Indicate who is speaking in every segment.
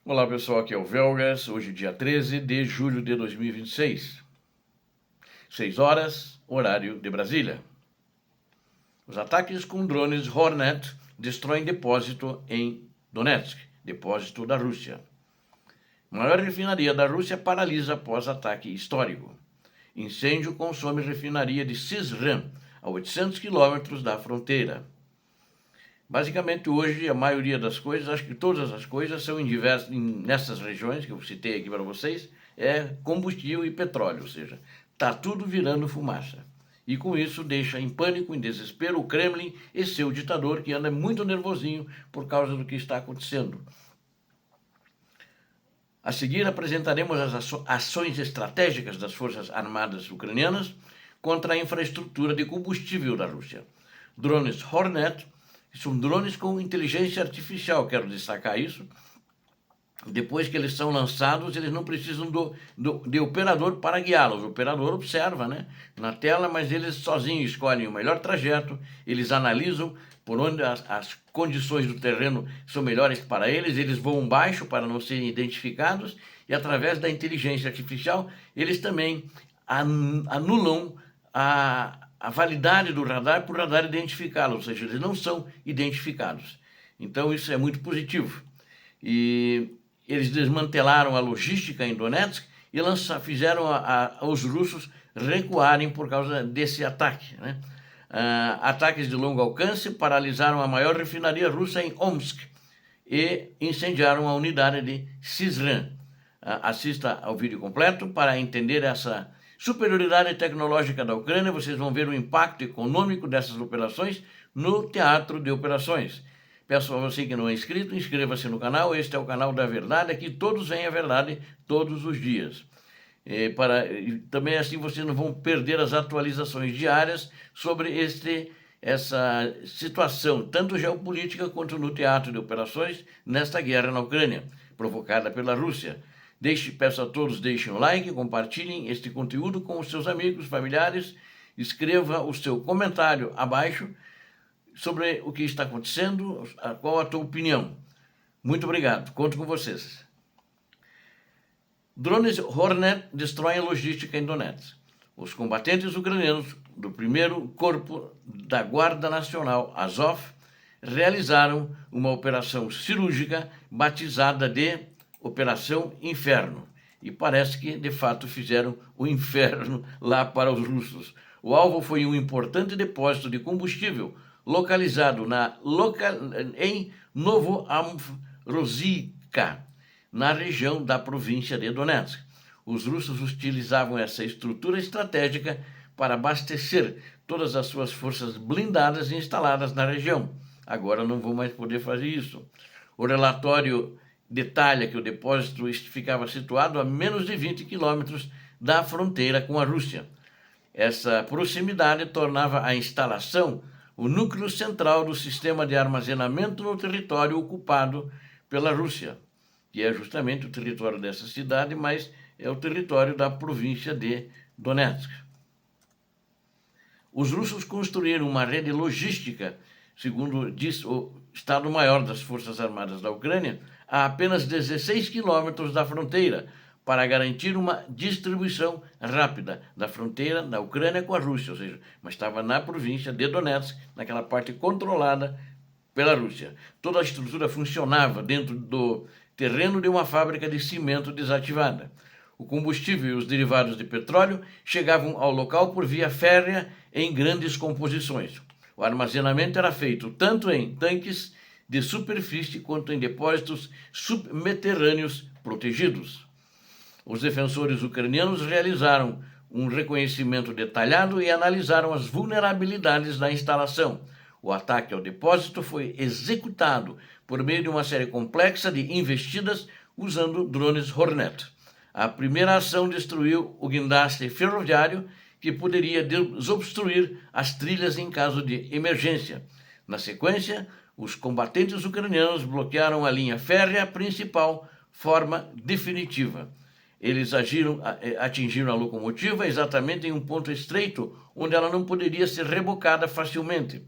Speaker 1: Olá pessoal, aqui é o Velgas, hoje dia 13 de julho de 2026, 6 horas, horário de Brasília. Os ataques com drones Hornet destroem depósito em Donetsk, depósito da Rússia. Maior refinaria da Rússia paralisa após ataque histórico. Incêndio consome refinaria de Syzran, a 800 quilômetros da fronteira. Basicamente, hoje, a maioria das coisas, acho que todas as coisas são nessas regiões que eu citei aqui para vocês, é combustível e petróleo, ou seja, está tudo virando fumaça. E com isso deixa em pânico, em desespero, o Kremlin e seu ditador, que anda muito nervosinho por causa do que está acontecendo. A seguir, apresentaremos as ações estratégicas das Forças Armadas ucranianas contra a infraestrutura de combustível da Rússia. Drones Hornet são drones com inteligência artificial, quero destacar isso. Depois que eles são lançados, eles não precisam de operador para guiá-los. O operador observa, né, na tela, mas eles sozinhos escolhem o melhor trajeto, eles analisam por onde as condições do terreno são melhores para eles, eles voam baixo para não serem identificados e através da inteligência artificial eles também anulam a validade do radar por radar identificá-lo, ou seja, eles não são identificados. Então isso é muito positivo. E eles desmantelaram a logística em Donetsk e fizeram os russos recuarem por causa desse ataque, né? Ataques de longo alcance paralisaram a maior refinaria russa em Omsk e incendiaram a unidade de Syzran. Assista ao vídeo completo para entender essa superioridade tecnológica da Ucrânia. Vocês vão ver o impacto econômico dessas operações no teatro de operações. Peço a você que não é inscrito, inscreva-se no canal. Este é o canal da verdade, aqui todos veem a verdade todos os dias. Também assim vocês não vão perder as atualizações diárias sobre essa situação, tanto geopolítica quanto no teatro de operações, nesta guerra na Ucrânia, provocada pela Rússia. Peço a todos, deixem o like, compartilhem este conteúdo com os seus amigos, familiares, escreva o seu comentário abaixo sobre o que está acontecendo, qual a tua opinião. Muito obrigado, conto com vocês. Drones Hornet destroem a logística em Donetsk. Os combatentes ucranianos do 1º Corpo da Guarda Nacional Azov realizaram uma operação cirúrgica batizada de Operação Inferno. E parece que, de fato, fizeram o inferno lá para os russos. O alvo foi um importante depósito de combustível localizado em Novoamvrosiyka, na região da província de Donetsk. Os russos utilizavam essa estrutura estratégica para abastecer todas as suas forças blindadas instaladas na região. Agora não vão mais poder fazer isso. O relatório detalha que o depósito ficava situado a menos de 20 quilômetros da fronteira com a Rússia. Essa proximidade tornava a instalação o núcleo central do sistema de armazenamento no território ocupado pela Rússia, que é justamente o território dessa cidade, mas é o território da província de Donetsk. Os russos construíram uma rede logística, segundo diz o Estado-Maior das Forças Armadas da Ucrânia, a apenas 16 quilômetros da fronteira, para garantir uma distribuição rápida da fronteira da Ucrânia com a Rússia, ou seja, mas estava na província de Donetsk, naquela parte controlada pela Rússia. Toda a estrutura funcionava dentro do terreno de uma fábrica de cimento desativada. O combustível e os derivados de petróleo chegavam ao local por via férrea em grandes composições. O armazenamento era feito tanto em tanques de superfície quanto em depósitos subterrâneos protegidos. Os defensores ucranianos realizaram um reconhecimento detalhado e analisaram as vulnerabilidades da instalação. O ataque ao depósito foi executado por meio de uma série complexa de investidas usando drones Hornet. A primeira ação destruiu o guindaste ferroviário, que poderia desobstruir as trilhas em caso de emergência. Na sequência, os combatentes ucranianos bloquearam a linha férrea principal, forma definitiva. Eles atingiram a locomotiva exatamente em um ponto estreito, onde ela não poderia ser rebocada facilmente.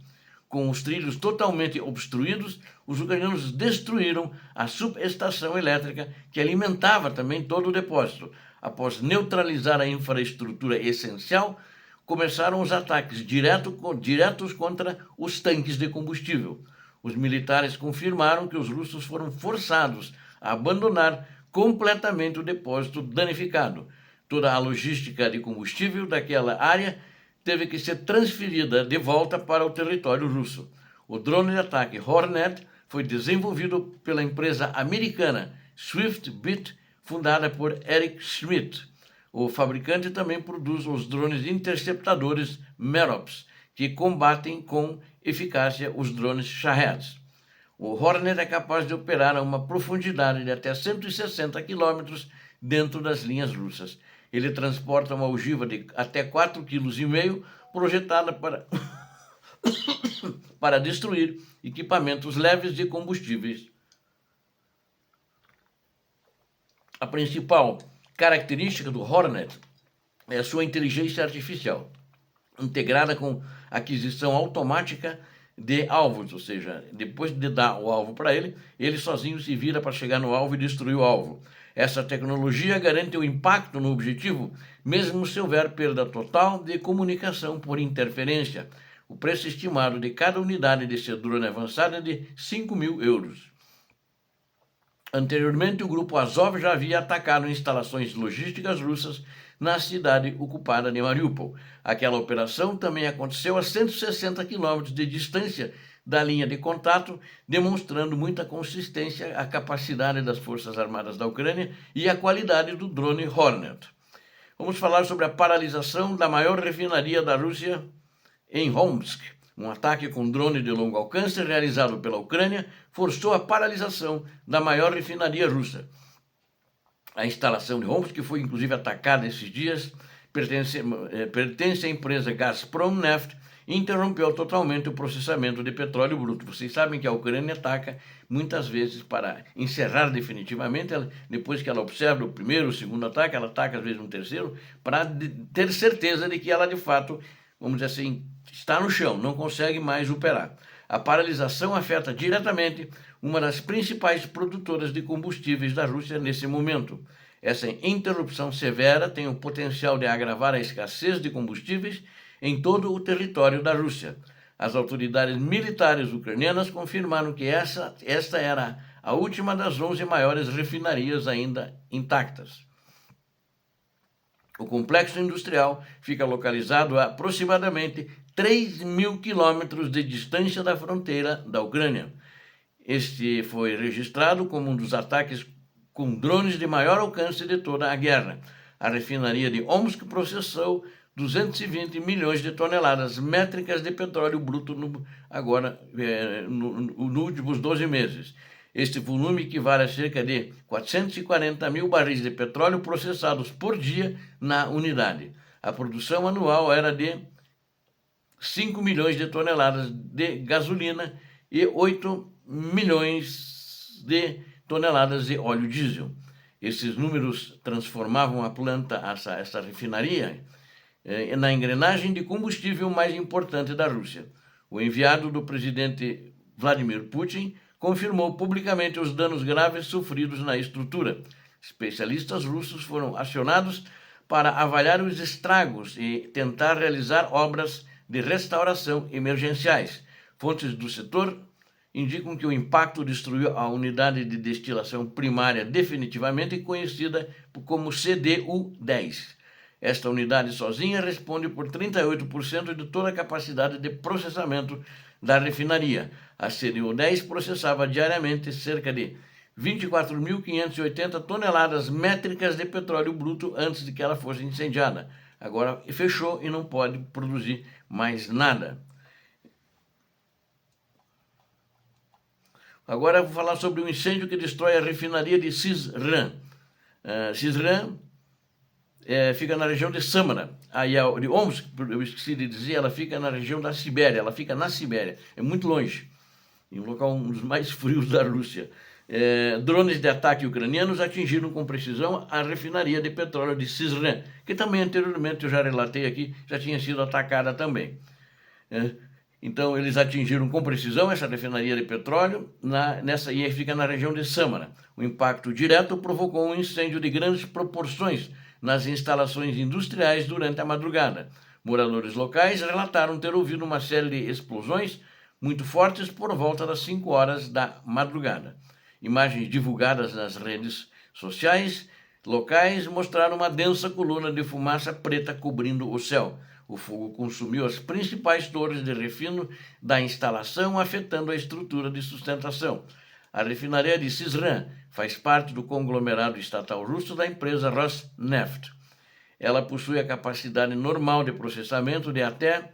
Speaker 1: Com os trilhos totalmente obstruídos, os ucranianos destruíram a subestação elétrica que alimentava também todo o depósito. Após neutralizar a infraestrutura essencial, começaram os ataques diretos contra os tanques de combustível. Os militares confirmaram que os russos foram forçados a abandonar completamente o depósito danificado. Toda a logística de combustível daquela área teve que ser transferida de volta para o território russo. O drone de ataque Hornet foi desenvolvido pela empresa americana Swiftbit, fundada por Eric Schmidt. O fabricante também produz os drones interceptadores Merops, que combatem com eficácia os drones Shahed. O Hornet é capaz de operar a uma profundidade de até 160 quilômetros dentro das linhas russas. Ele transporta uma ogiva de até 4,5 kg, projetada para destruir equipamentos leves de combustíveis. A principal característica do Hornet é a sua inteligência artificial, integrada com aquisição automática de alvos, ou seja, depois de dar o alvo para ele, ele sozinho se vira para chegar no alvo e destruir o alvo. Essa tecnologia garante o impacto no objetivo, mesmo se houver perda total de comunicação por interferência. O preço estimado de cada unidade desse drone avançado é de 5.000 euros. Anteriormente, o grupo Azov já havia atacado instalações logísticas russas na cidade ocupada de Mariupol. Aquela operação também aconteceu a 160 quilômetros de distância da linha de contato, demonstrando muita consistência, a capacidade das Forças Armadas da Ucrânia e a qualidade do drone Hornet. Vamos falar sobre a paralisação da maior refinaria da Rússia em Omsk. Um ataque com drone de longo alcance realizado pela Ucrânia forçou a paralisação da maior refinaria russa. A instalação de Omsk, que foi inclusive atacada esses dias, pertence à empresa Gazprom Neft, e interrompeu totalmente o processamento de petróleo bruto. Vocês sabem que a Ucrânia ataca muitas vezes para encerrar definitivamente, depois que ela observa o primeiro, o segundo ataque, ela ataca às vezes um terceiro, para ter certeza de que ela de fato, vamos dizer assim, está no chão, não consegue mais operar. A paralisação afeta diretamente uma das principais produtoras de combustíveis da Rússia nesse momento. Essa interrupção severa tem o potencial de agravar a escassez de combustíveis em todo o território da Rússia. As autoridades militares ucranianas confirmaram que esta era a última das 11 maiores refinarias ainda intactas. O complexo industrial fica localizado a aproximadamente 3.000 quilômetros de distância da fronteira da Ucrânia. Este foi registrado como um dos ataques com drones de maior alcance de toda a guerra. A refinaria de Omsk processou 220 milhões de toneladas métricas de petróleo bruto nos últimos 12 meses. Este volume equivale a cerca de 440 mil barris de petróleo processados por dia na unidade. A produção anual era de 5 milhões de toneladas de gasolina e 8 milhões de toneladas de óleo diesel. Esses números transformavam a planta, essa refinaria, na engrenagem de combustível mais importante da Rússia. O enviado do presidente Vladimir Putin confirmou publicamente os danos graves sofridos na estrutura. Especialistas russos foram acionados para avaliar os estragos e tentar realizar obras de restauração emergenciais. Fontes do setor indicam que o impacto destruiu a unidade de destilação primária definitivamente conhecida como CDU-10. Esta unidade sozinha responde por 38% de toda a capacidade de processamento da refinaria. A CDU-10 processava diariamente cerca de 24.580 toneladas métricas de petróleo bruto antes de que ela fosse incendiada. Agora fechou e não pode produzir mais nada. Agora eu vou falar sobre o incêndio que destrói a refinaria de Syzran. Syzran fica na região de Samara. Aí a de Omsk, eu esqueci de dizer, ela fica na região da Sibéria, ela fica na Sibéria, é muito longe, em um local um dos mais frios da Rússia. Drones de ataque ucranianos atingiram com precisão a refinaria de petróleo de Syzran, que também anteriormente eu já relatei aqui, já tinha sido atacada também. Então, eles atingiram com precisão essa refinaria de petróleo, e fica na região de Sâmara. O impacto direto provocou um incêndio de grandes proporções nas instalações industriais durante a madrugada. Moradores locais relataram ter ouvido uma série de explosões muito fortes por volta das 5 horas da madrugada. Imagens divulgadas nas redes sociais locais mostraram uma densa coluna de fumaça preta cobrindo o céu. O fogo consumiu as principais torres de refino da instalação, afetando a estrutura de sustentação. A refinaria de Syzran faz parte do conglomerado estatal russo da empresa Rosneft. Ela possui a capacidade normal de processamento de até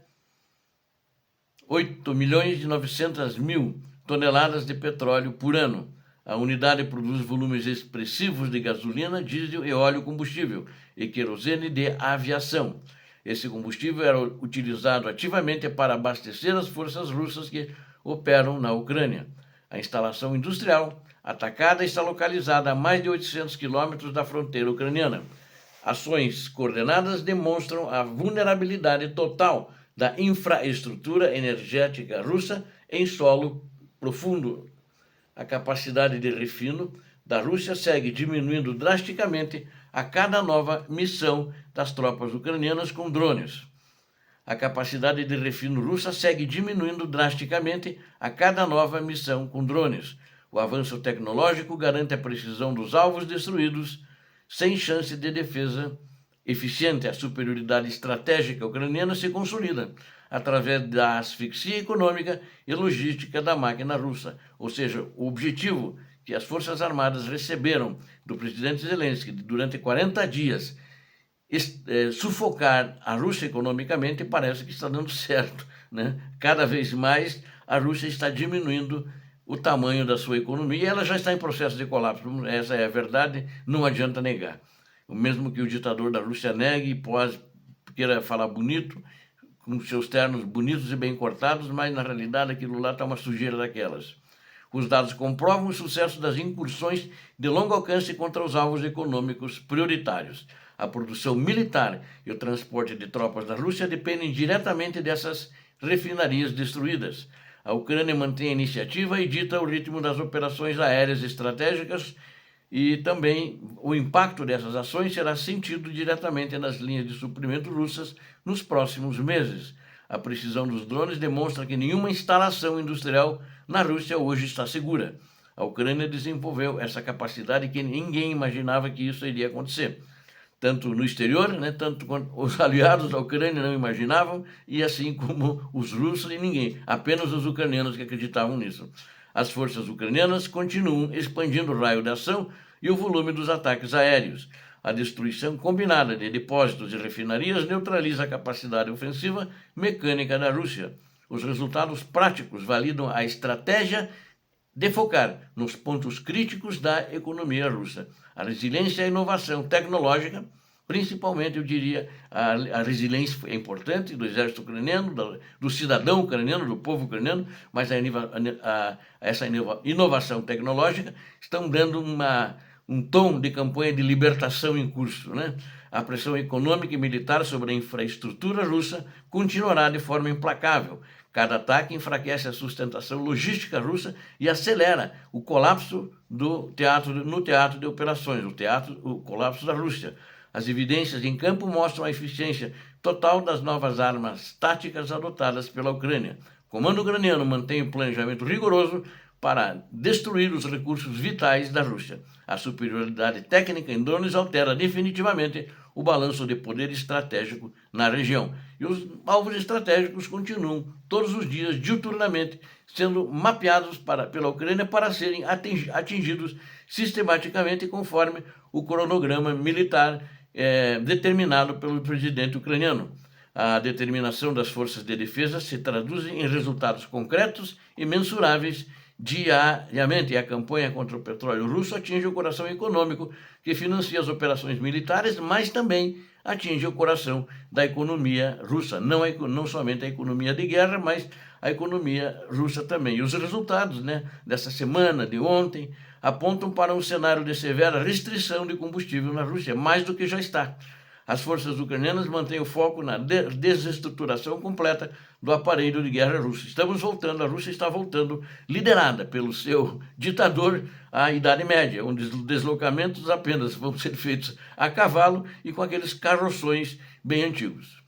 Speaker 1: 8.900.000 toneladas de petróleo por ano. A unidade produz volumes expressivos de gasolina, diesel e óleo combustível e querosene de aviação. Esse combustível era utilizado ativamente para abastecer as forças russas que operam na Ucrânia. A instalação industrial atacada está localizada a mais de 800 quilômetros da fronteira ucraniana. Ações coordenadas demonstram a vulnerabilidade total da infraestrutura energética russa em solo profundo. A capacidade de refino da Rússia segue diminuindo drasticamente a cada nova missão das tropas ucranianas com drones. A capacidade de refino russa segue diminuindo drasticamente a cada nova missão com drones. O avanço tecnológico garante a precisão dos alvos destruídos sem chance de defesa eficiente. A superioridade estratégica ucraniana se consolida através da asfixia econômica e logística da máquina russa. Ou seja, o objetivo que as Forças Armadas receberam do presidente Zelensky durante 40 dias, sufocar a Rússia economicamente, parece que está dando certo, né? Cada vez mais a Rússia está diminuindo o tamanho da sua economia e ela já está em processo de colapso. Essa é a verdade, não adianta negar. O mesmo que o ditador da Rússia negue e queira falar bonito, com seus ternos bonitos e bem cortados, mas na realidade aquilo lá está uma sujeira daquelas. Os dados comprovam o sucesso das incursões de longo alcance contra os alvos econômicos prioritários. A produção militar e o transporte de tropas da Rússia dependem diretamente dessas refinarias destruídas. A Ucrânia mantém a iniciativa e dita o ritmo das operações aéreas estratégicas e também o impacto dessas ações será sentido diretamente nas linhas de suprimento russas nos próximos meses. A precisão dos drones demonstra que nenhuma instalação industrial na Rússia hoje está segura. A Ucrânia desenvolveu essa capacidade que ninguém imaginava que isso iria acontecer. Tanto no exterior, né, tanto quanto os aliados da Ucrânia não imaginavam, e assim como os russos e ninguém, apenas os ucranianos que acreditavam nisso. As forças ucranianas continuam expandindo o raio de ação e o volume dos ataques aéreos. A destruição combinada de depósitos e refinarias neutraliza a capacidade ofensiva mecânica da Rússia. Os resultados práticos validam a estratégia de focar nos pontos críticos da economia russa. A resiliência e a inovação tecnológica, principalmente, eu diria, a resiliência é importante do exército ucraniano, do cidadão ucraniano, do povo ucraniano, mas essa inovação tecnológica estão dando um tom de campanha de libertação em curso, né? A pressão econômica e militar sobre a infraestrutura russa continuará de forma implacável. Cada ataque enfraquece a sustentação logística russa e acelera o colapso no teatro de operações, o colapso da Rússia. As evidências em campo mostram a eficiência total das novas armas táticas adotadas pela Ucrânia. O comando ucraniano mantém um planejamento rigoroso para destruir os recursos vitais da Rússia. A superioridade técnica em drones altera definitivamente o balanço de poder estratégico na região. E os alvos estratégicos continuam todos os dias, diuturnamente, sendo mapeados pela Ucrânia para serem atingidos sistematicamente conforme o cronograma militar determinado pelo presidente ucraniano. A determinação das forças de defesa se traduz em resultados concretos e mensuráveis diariamente, e a campanha contra o petróleo russo atinge o coração econômico que financia as operações militares, mas também atinge o coração da economia russa, não somente a economia de guerra, mas a economia russa também. E os resultados, né, dessa semana, de ontem, apontam para um cenário de severa restrição de combustível na Rússia, mais do que já está. as forças ucranianas mantêm o foco na desestruturação completa do aparelho de guerra russo. A Rússia está voltando, liderada pelo seu ditador, à Idade Média, onde os deslocamentos apenas vão ser feitos a cavalo e com aqueles carroções bem antigos.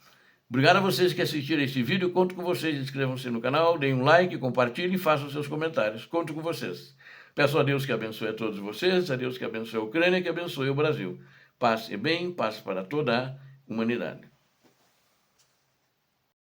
Speaker 1: Obrigado a vocês que assistiram esse vídeo, conto com vocês, inscrevam-se no canal, deem um like, compartilhem e façam seus comentários, conto com vocês. Peço a Deus que abençoe a todos vocês, a Deus que abençoe a Ucrânia, que abençoe o Brasil. Paz e bem, paz para toda a humanidade.